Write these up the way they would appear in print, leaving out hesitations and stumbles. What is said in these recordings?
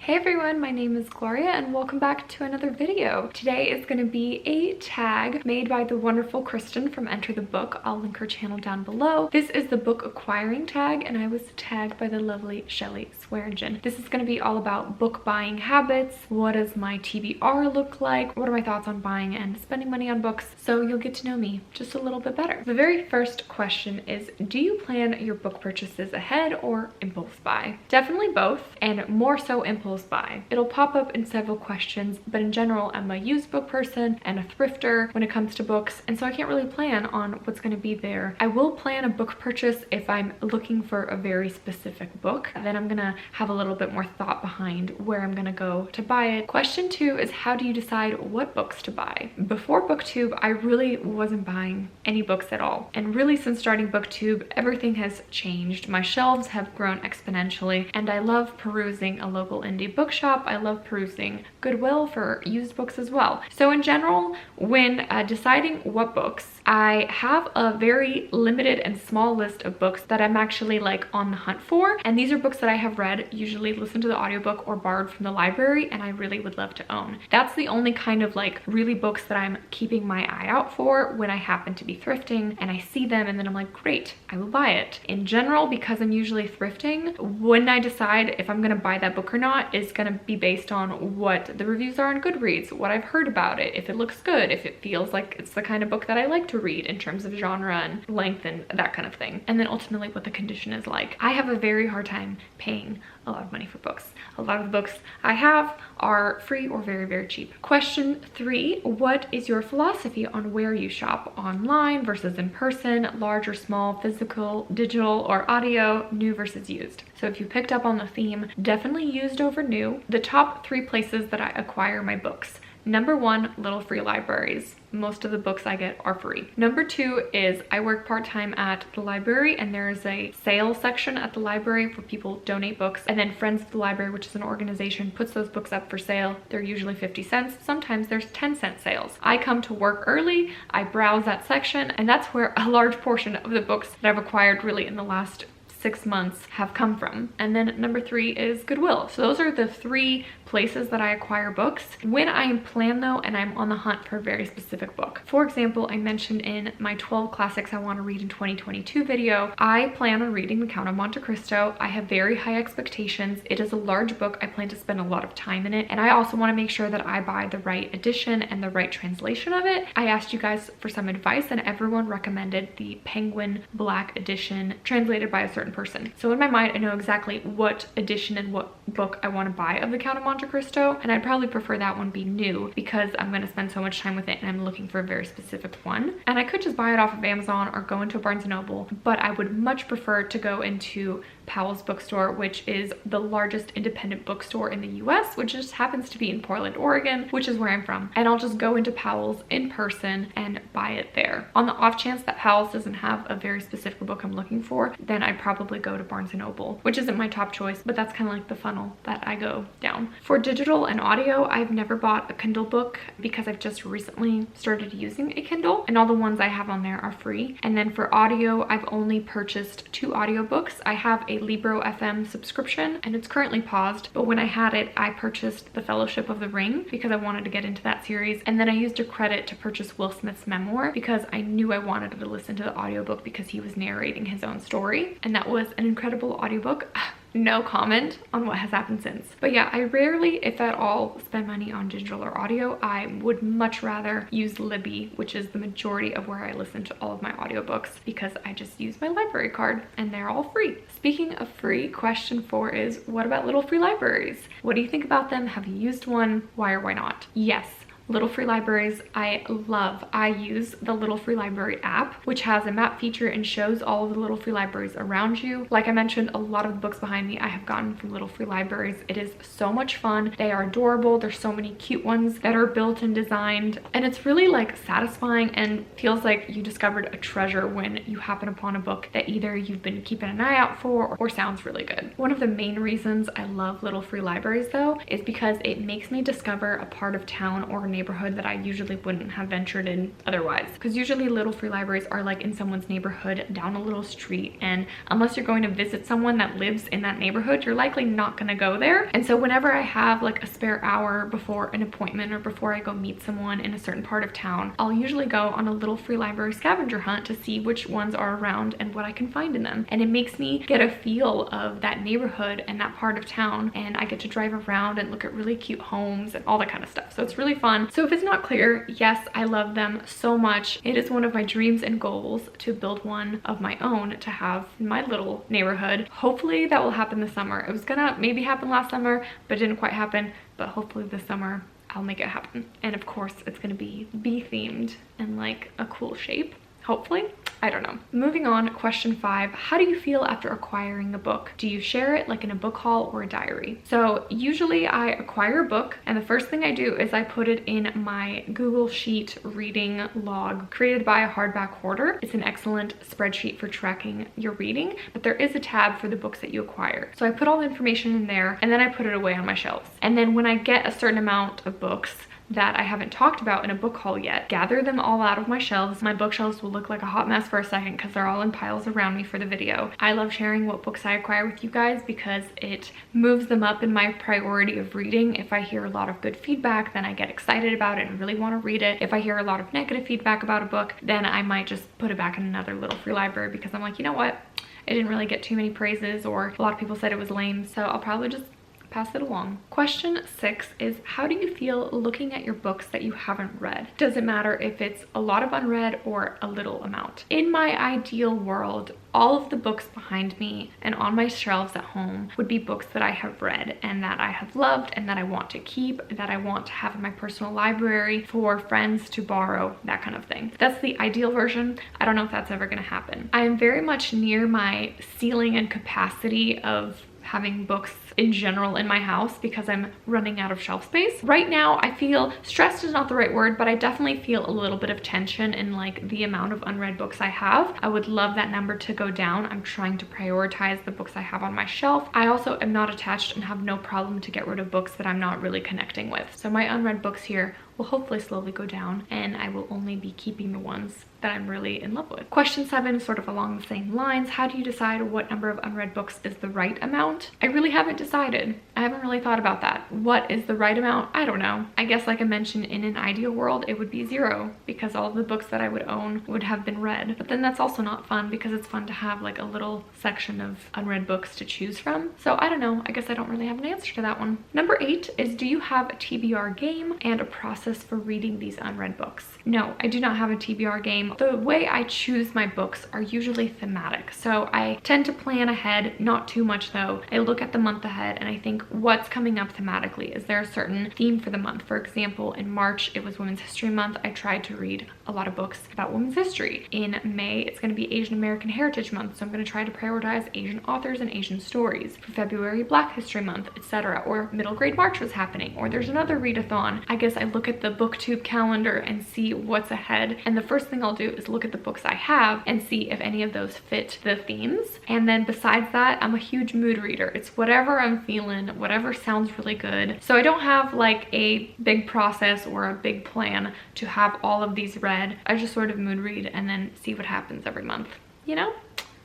Hey everyone, my name is Gloria and welcome back to another video. Today is going to be a tag made by the wonderful Kristen from Enter the Book. I'll link her channel down below. This is the book acquiring tag and I was tagged by the lovely Shelly Swearingen. This is going to be all about book buying habits. What does my TBR look like? What are my thoughts on buying and spending money on books? So you'll get to know me just a little bit better. The very first question is, do you plan your book purchases ahead or impulse buy? Definitely both, and more so impulse buy. It'll pop up in several questions, but in general, I'm a used book person and a thrifter when it comes to books, and so I can't really plan on what's going to be there. I will plan a book purchase if I'm looking for a very specific book. Then I'm gonna have a little bit more thought behind where I'm gonna go to buy it. Question 2 is, how do you decide what books to buy? Before BookTube, I really wasn't buying any books at all, and really since starting BookTube, everything has changed. My shelves have grown exponentially, and I love perusing a local indie bookshop. I love perusing Goodwill for used books as well. So in general, when deciding what books, I have a very limited and small list of books that I'm actually like on the hunt for, and these are books that I have read, usually listened to the audiobook or borrowed from the library, and I really would love to own. That's the only kind of like really books that I'm keeping my eye out for when I happen to be thrifting and I see them and then I'm like, great, I will buy it. In general, because I'm usually thrifting, when I decide if I'm gonna buy that book or not is gonna be based on what the reviews are on Goodreads, what I've heard about it, if it looks good, if it feels like it's the kind of book that I like to read in terms of genre and length and that kind of thing. And then ultimately what the condition is like. I have a very hard time paying a lot of money for books. A lot of the books I have are free or very, very cheap. Question 3, what is your philosophy on where you shop? Online versus in person, large or small, physical, digital, or audio, new versus used? So if you picked up on the theme, definitely used over new. The top 3 places that I acquire my books. Number 1, little free libraries. Most of the books I get are free. Number 2 is I work part-time at the library, and there is a sale section at the library where people donate books, and then Friends of the Library, which is an organization, puts those books up for sale. They're usually 50 cents. Sometimes there's 10-cent sales. I come to work early, I browse that section, and that's where a large portion of the books that I've acquired really in the last 6 months have come from. And then number 3 is Goodwill. So those are the 3 places that I acquire books when I plan though and I'm on the hunt for a very specific book. For example, I mentioned in my 12 classics I want to read in 2022 video, I plan on reading The Count of Monte Cristo. I have very high expectations. It is a large book. I plan to spend a lot of time in it, and I also want to make sure that I buy the right edition and the right translation of it. I asked you guys for some advice and everyone recommended the Penguin Black edition translated by a certain person. So in my mind, I know exactly what edition and what book I want to buy of The Count of Monte Cristo, and I'd probably prefer that one be new because I'm going to spend so much time with it and I'm looking for a very specific one. And I could just buy it off of Amazon or go into a Barnes & Noble, but I would much prefer to go into Powell's bookstore, which is the largest independent bookstore in the US, which just happens to be in Portland, Oregon, which is where I'm from. And I'll just go into Powell's in person and buy it there. On the off chance that Powell's doesn't have a very specific book I'm looking for, then I'd probably go to Barnes & Noble, which isn't my top choice, but that's kind of like the funnel that I go down. For digital and audio, I've never bought a Kindle book because I've just recently started using a Kindle, and all the ones I have on there are free. And then for audio, I've only purchased 2 audiobooks. I have a Libro FM subscription and it's currently paused, but when I had it, I purchased The Fellowship of the Ring because I wanted to get into that series, and then I used a credit to purchase Will Smith's memoir because I knew I wanted to listen to the audiobook because he was narrating his own story, and that was an incredible audiobook. No comment on what has happened since. But yeah, I rarely, if at all, spend money on digital or audio. I would much rather use Libby, which is the majority of where I listen to all of my audiobooks, because I just use my library card and they're all free. Speaking of free, question 4 is, what about little free libraries? What do you think about them? Have you used one? Why or why not? Yes. Little free libraries, I love. I use the Little Free Library app, which has a map feature and shows all of the little free libraries around you. Like I mentioned, a lot of the books behind me I have gotten from little free libraries. It is so much fun. They are adorable. There's so many cute ones that are built and designed, and it's really like satisfying and feels like you discovered a treasure when you happen upon a book that either you've been keeping an eye out for or sounds really good. One of the main reasons I love little free libraries though is because it makes me discover a part of town or neighborhood neighborhood that I usually wouldn't have ventured in otherwise. Because usually little free libraries are like in someone's neighborhood down a little street, and unless you're going to visit someone that lives in that neighborhood, you're likely not going to go there. And so whenever I have like a spare hour before an appointment or before I go meet someone in a certain part of town, I'll usually go on a little free library scavenger hunt to see which ones are around and what I can find in them. And it makes me get a feel of that neighborhood and that part of town, and I get to drive around and look at really cute homes and all that kind of stuff. So it's really fun. So if it's not clear, yes, I love them so much. It is one of my dreams and goals to build one of my own to have in my little neighborhood. Hopefully that will happen this summer. It was gonna maybe happen last summer, but it didn't quite happen. But hopefully this summer I'll make it happen. And of course it's gonna be bee themed and like a cool shape. Hopefully. I don't know. Moving on, question 5. How do you feel after acquiring a book? Do you share it like in a book haul or a diary? So usually I acquire a book, and the first thing I do is I put it in my Google Sheet reading log created by a hardback hoarder. It's an excellent spreadsheet for tracking your reading, but there is a tab for the books that you acquire. So I put all the information in there, and then I put it away on my shelves. And then when I get a certain amount of books that I haven't talked about in a book haul yet, gather them all out of my shelves. My bookshelves will look like a hot mess for a second because they're all in piles around me for the video. I love sharing what books I acquire with you guys because it moves them up in my priority of reading. If I hear a lot of good feedback, then I get excited about it and really want to read it. If I hear a lot of negative feedback about a book, then I might just put it back in another little free library because I'm like, you know what? It didn't really get too many praises, or a lot of people said it was lame, so I'll probably just pass it along. Question 6 is, how do you feel looking at your books that you haven't read? Does it matter if it's a lot of unread or a little amount? In my ideal world, all of the books behind me and on my shelves at home would be books that I have read and that I have loved and that I want to keep, that I want to have in my personal library for friends to borrow, that kind of thing. That's the ideal version. I don't know if that's ever going to happen. I am very much near my ceiling and capacity of having books in general in my house because I'm running out of shelf space. Right now, I feel stressed is not the right word, but I definitely feel a little bit of tension in like the amount of unread books I have. I would love that number to go down. I'm trying to prioritize the books I have on my shelf. I also am not attached and have no problem to get rid of books that I'm not really connecting with. So my unread books here will hopefully slowly go down, and I will only be keeping the ones that I'm really in love with. Question 7, sort of along the same lines. How do you decide what number of unread books is the right amount? I really haven't decided. I haven't really thought about that. What is the right amount? I don't know. I guess like I mentioned, in an ideal world, it would be 0 because all of the books that I would own would have been read. But then that's also not fun because it's fun to have like a little section of unread books to choose from. So I don't know. I guess I don't really have an answer to that one. Number 8 is, do you have a TBR game and a process for reading these unread books? No, I do not have a TBR game. The way I choose my books are usually thematic. So I tend to plan ahead, not too much though. I look at the month ahead and I think, what's coming up thematically? Is there a certain theme for the month? For example, in March, it was Women's History Month. I tried to read a lot of books about women's history. In May, it's going to be Asian American Heritage Month, so I'm going to try to prioritize Asian authors and Asian stories. For February, Black History Month, etc. Or Middle Grade March was happening, or there's another readathon. I guess I look at the booktube calendar and see what's ahead, and the first thing I'll do is look at the books I have and see if any of those fit the themes. And then besides that, I'm a huge mood reader. It's whatever I'm feeling, whatever sounds really good. So I don't have like a big process or a big plan to have all of these read. I just sort of mood read and then see what happens every month, you know?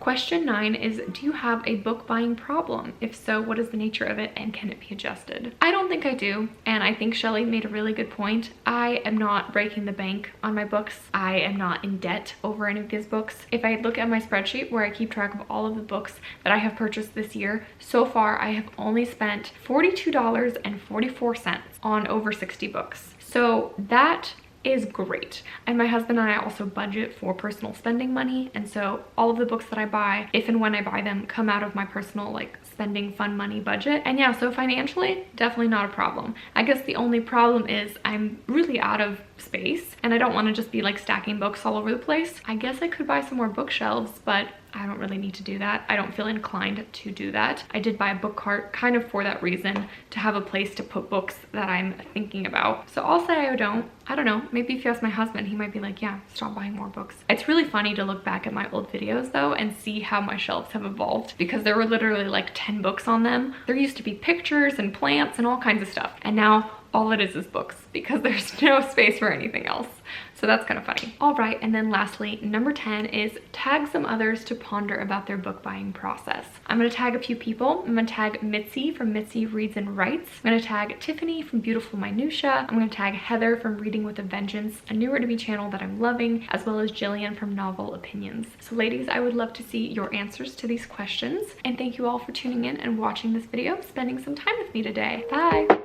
Question 9 is, do you have a book buying problem? If so, what is the nature of it and can it be adjusted? I don't think I do, and I think Shelly made a really good point. I am not breaking the bank on my books. I am not in debt over any of these books. If I look at my spreadsheet where I keep track of all of the books that I have purchased this year, so far I have only spent $42.44 on over 60 books. So that is great. And my husband and I also budget for personal spending money, and so all of the books that I buy, if and when I buy them, come out of my personal like spending fun money budget. And yeah, so financially, definitely not a problem. I guess the only problem is I'm really out of space and I don't want to just be like stacking books all over the place. I guess I could buy some more bookshelves, but I don't really need to do that. I don't feel inclined to do that. I did buy a book cart kind of for that reason, to have a place to put books that I'm thinking about. So I'll say I don't know. Maybe if you ask my husband, he might be like, yeah, stop buying more books. It's really funny to look back at my old videos though and see how my shelves have evolved, because there were literally like 10 books on them. There used to be pictures and plants and all kinds of stuff. And now all it is books because there's no space for anything else. So that's kind of funny. All right, and then lastly, number 10 is tag some others to ponder about their book buying process. I'm gonna tag a few people. I'm gonna tag Mitzi from Mitzi Reads and Writes. I'm gonna tag Tiffany from Beautiful Minutia. I'm gonna tag Heather from Reading with a Vengeance, a newer to me channel that I'm loving, as well as Jillian from Novel Opinions. So ladies, I would love to see your answers to these questions. And thank you all for tuning in and watching this video, spending some time with me today. Bye.